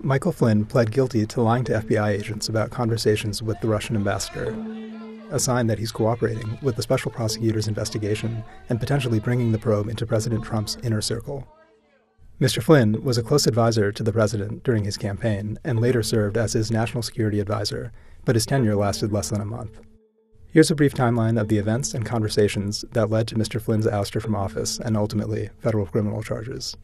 Michael Flynn pled guilty to lying to FBI agents about conversations with the Russian ambassador, a sign that he's cooperating with the special prosecutor's investigation and potentially bringing the probe into President Trump's inner circle. Mr. Flynn was a close advisor to the president during his campaign and later served as his national security advisor, but his tenure lasted less than a month. Here's a brief timeline of the events and conversations that led to Mr. Flynn's ouster from office and ultimately federal criminal charges.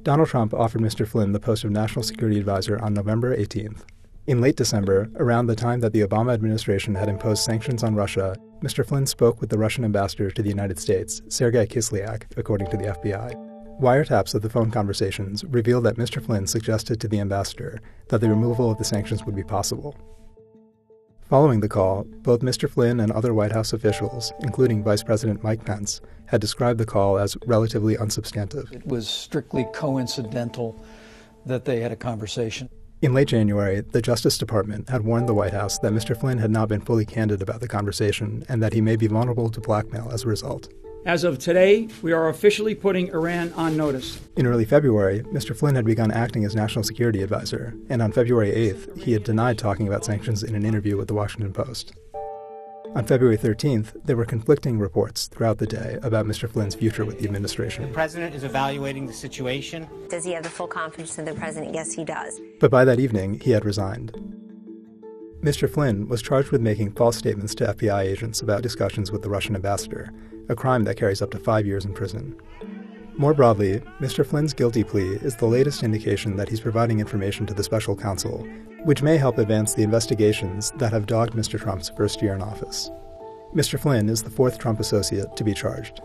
Donald Trump offered Mr. Flynn the post of National Security Advisor on November 18th. In late December, around the time that the Obama administration had imposed sanctions on Russia, Mr. Flynn spoke with the Russian ambassador to the United States, Sergei Kislyak, according to the FBI. Wiretaps of the phone conversations revealed that Mr. Flynn suggested to the ambassador that the removal of the sanctions would be possible. Following the call, both Mr. Flynn and other White House officials, including Vice President Mike Pence, had described the call as relatively unsubstantive. It was strictly coincidental that they had a conversation. In late January, the Justice Department had warned the White House that Mr. Flynn had not been fully candid about the conversation and that he may be vulnerable to blackmail as a result. As of today, we are officially putting Iran on notice. In early February, Mr. Flynn had begun acting as National Security Advisor, and on February 8th, he had denied talking about sanctions in an interview with the Washington Post. On February 13th, there were conflicting reports throughout the day about Mr. Flynn's future with the administration. The president is evaluating the situation. Does he have the full confidence in the president? Yes, he does. But by that evening, he had resigned. Mr. Flynn was charged with making false statements to FBI agents about discussions with the Russian ambassador, a crime that carries up to 5 years in prison. More broadly, Mr. Flynn's guilty plea is the latest indication that he's providing information to the special counsel, which may help advance the investigations that have dogged Mr. Trump's first year in office. Mr. Flynn is the fourth Trump associate to be charged.